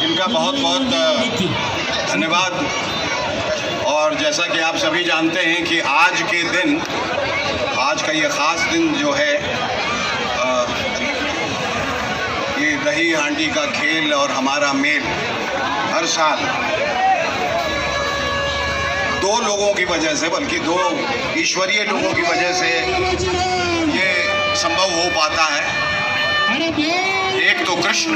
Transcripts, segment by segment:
इनका बहुत बहुत धन्यवाद। और जैसा कि आप सभी जानते हैं कि आज के दिन, आज का ये ख़ास दिन जो है, ये दही हांडी का खेल और हमारा मेल हर साल दो लोगों की वजह से, बल्कि दो ईश्वरीय लोगों की वजह से ये संभव हो पाता है। एक तो कृष्ण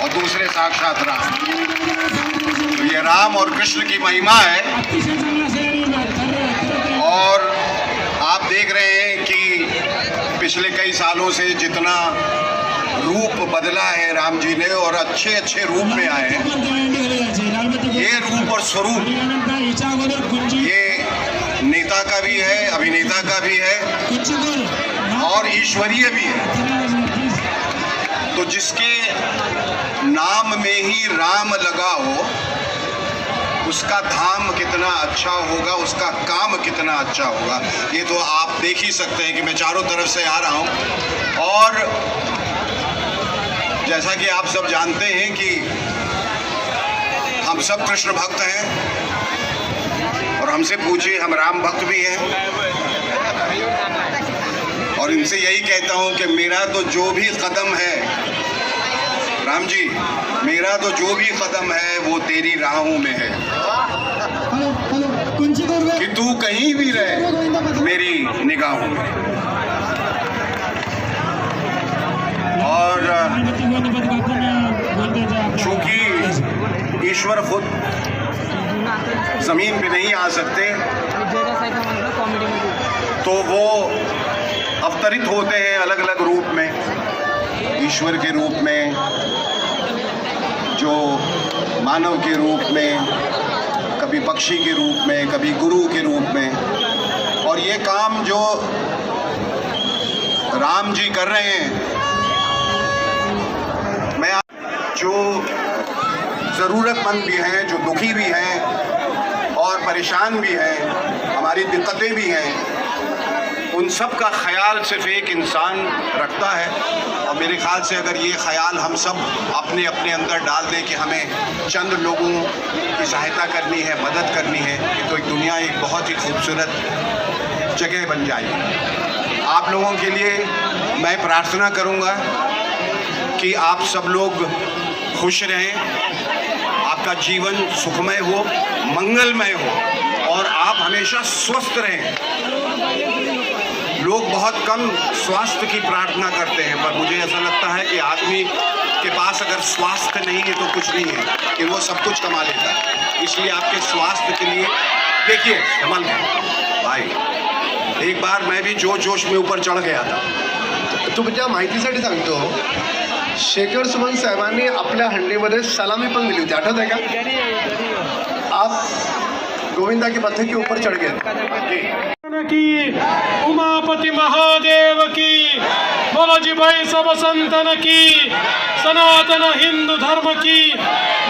और दूसरे साक्षात राम। तो ये राम और कृष्ण की महिमा है। और आप देख रहे हैं कि पिछले कई सालों से जितना रूप बदला है राम जी ने, और अच्छे अच्छे रूप में आए हैं। ये रूप और स्वरूप ये नेता का भी है, अभिनेता का भी है और ईश्वरीय भी है। तो जिसके नाम में ही राम लगा हो, उसका धाम कितना अच्छा होगा, उसका काम कितना अच्छा होगा, ये तो आप देख ही सकते हैं कि मैं चारों तरफ से आ रहा हूँ। और जैसा कि आप सब जानते हैं कि हम सब कृष्ण भक्त हैं, और हमसे पूछिए, हम राम भक्त भी हैं। और इनसे यही कहता हूं कि मेरा तो जो भी कदम है, राम जी, मेरा तो जो भी कदम है वो तेरी राहों में है, कि तू कहीं भी रहे मेरी निगाहों में। और चूंकि ईश्वर खुद जमीन पे नहीं आ सकते, तो वो अवतरित होते हैं अलग अलग रूप में। ईश्वर के रूप में, जो मानव के रूप में, कभी पक्षी के रूप में, कभी गुरु के रूप में। और ये काम जो राम जी कर रहे हैं, मैं जो ज़रूरतमंद भी हैं, जो दुखी भी हैं और परेशान भी हैं, हमारी दिक्कतें भी हैं, उन सब का ख्याल सिर्फ एक इंसान रखता है। और मेरे ख्याल से अगर ये ख्याल हम सब अपने अपने अंदर डाल दें कि हमें चंद लोगों की सहायता करनी है, मदद करनी है, तो एक दुनिया एक बहुत ही खूबसूरत जगह बन जाएगी। आप लोगों के लिए मैं प्रार्थना करूंगा कि आप सब लोग खुश रहें, आपका जीवन सुखमय हो, मंगलमय हो, और आप हमेशा स्वस्थ रहें। लोग बहुत कम स्वास्थ्य की प्रार्थना करते हैं, पर मुझे ऐसा लगता है कि आदमी के पास अगर स्वास्थ्य नहीं है तो कुछ नहीं है, कि वो सब कुछ कमा लेता है। इसलिए आपके स्वास्थ्य के लिए देखिए, संभल भाई, एक बार मैं भी जोश में ऊपर चढ़ गया था। तुमच्या माहितीसाठी सांगतो, शेखर सुमन साहेबांनी आपल्या हंडीमध्ये सलामी पण दिली होती, आठवत आहे का? आप गोविंदा के पत्थर के ऊपर चढ़ गए की उमापति महादेव की, बोलो जी भाई सब संतन की, सनातन हिंदू धर्म की,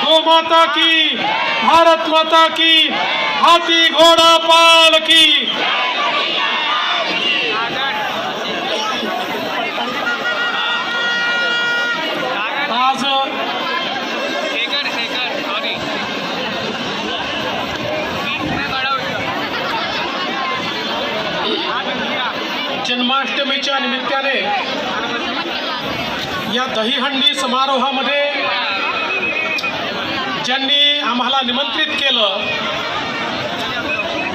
गौ माता की, भारत माता की, हाथी घोड़ा पाल की। आज जन्माष्टमीच्या निमित्ताने या दहीहंडी समारोहामध्ये ज्यांनी आम्हाला निमंत्रित केलं,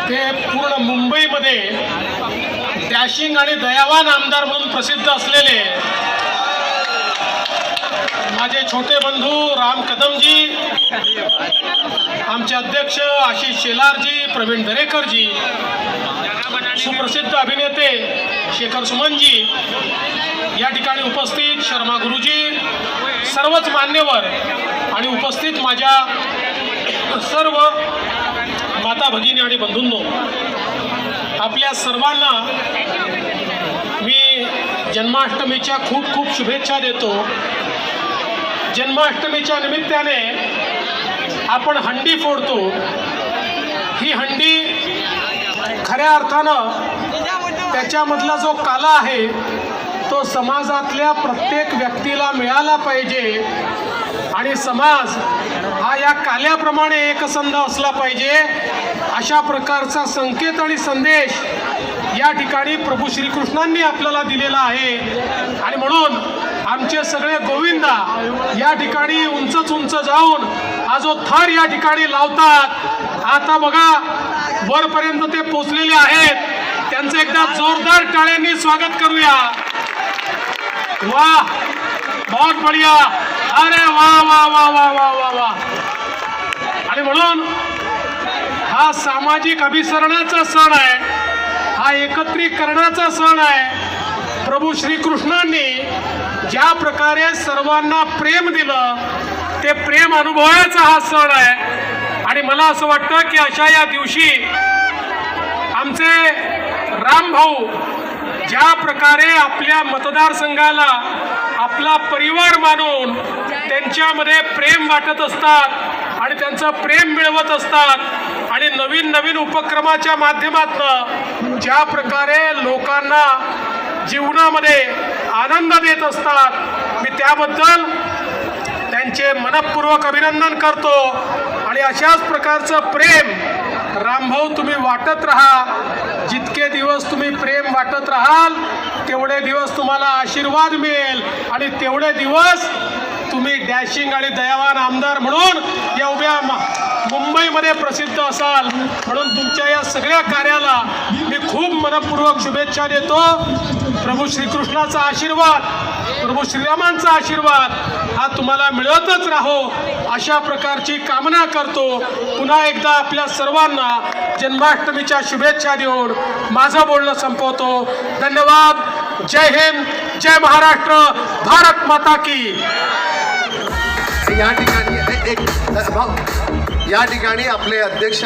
ते पूर्ण मुंबईमध्ये डॅशिंग आणि दयावान आमदार म्हणून प्रसिद्ध असलेले माझे छोटे बंधू राम कदमजी, आमचे अध्यक्ष आशिष शेलारजी, प्रवीण दरेकरजी, सुप्रसिद्ध अभिनेते शेखर सुमनजी, या ठिकाणी उपस्थित शर्मा गुरुजी, सर्वच मान्यवर आणि उपस्थित माझ्या सर्व माता भगिनी आणि बंधूंनो, आपल्या सर्वांना मी जन्माष्टमीच्या खूप खूप शुभेच्छा देतो। जन्माष्टमीच्या निमित्ताने आपण हंडी फोडतो, ही हंडी खऱ्या अर्थानं त्याच्यामधला जो काला आहे तो समाजातल्या प्रत्येक व्यक्तीला मिळाला पाहिजे आणि समाज हा या काल्याप्रमाणे एकसंध असला पाहिजे, अशा प्रकारचा संकेत आणि संदेश या ठिकाणी प्रभू श्रीकृष्णांनी आपल्याला दिलेला आहे. आणि म्हणून आमचे सगळे गोविंदा या ठिकाणी उंच जाऊन हा जो थर या ठिकाणी लावतात, आता बघा वरपर्यंत ते पोचलेले आहेत. त्यांचं एकदा जोरदार टाळ्यांनी स्वागत करूया. वाह, बहुत बढिया, अरे वा वा वा वा वा वा वा. आणि म्हणून हा सामाजिक अभिसरणाचा सण आहे, हा एकत्रीकरणाचा सण आहे. प्रभू श्रीकृष्णांनी ज्या प्रकारे सर्वांना प्रेम दिलं ते प्रेम अनुभवायचा हा सण आहे. आणि मला असं वाटतं की अशा या दिवशी आमचे रामभाऊ ज्या प्रकारे आपल्या मतदारसंघाला आपला परिवार मानून त्यांच्यामध्ये प्रेम वाटत असतात आणि त्यांचं प्रेम मिळवत असतात आणि नवीन नवीन उपक्रमाच्या माध्यमातून ज्या प्रकारे लोकांना जीवनामध्ये आनंद देत असतात, मी त्याबद्दल त्यांचे मनपूर्वक अभिनंदन करतो. आणि अशाच प्रकारचं प्रेम रामभाऊ तुम्ही वाटत राहा. जितके दिवस तुम्ही प्रेम वाटत राहाल तेवढे दिवस तुम्हाला आशीर्वाद मिळेल आणि तेवढे दिवस तुम्ही डॅशिंग आणि दयावान आमदार म्हणून या उभ्या मुंबईमध्ये प्रसिद्ध असाल. म्हणून तुमच्या या सगळ्या कार्याला मी खूप मनपूर्वक शुभेच्छा देतो. प्रभू श्रीकृष्णाचा आशीर्वाद, प्रभू श्रीरामांचा आशीर्वाद हा तुम्हाला मिळतच राहो अशा प्रकारची कामना करतो. पुन्हा एकदा आपल्या सर्वांना जन्माष्टमीच्या शुभेच्छा देऊन माझं बोलणं संपवतो. धन्यवाद. जय हिंद, जय महाराष्ट्र, भारत माता की. या ठिकाणी या ठिकाणी आपले अध्यक्ष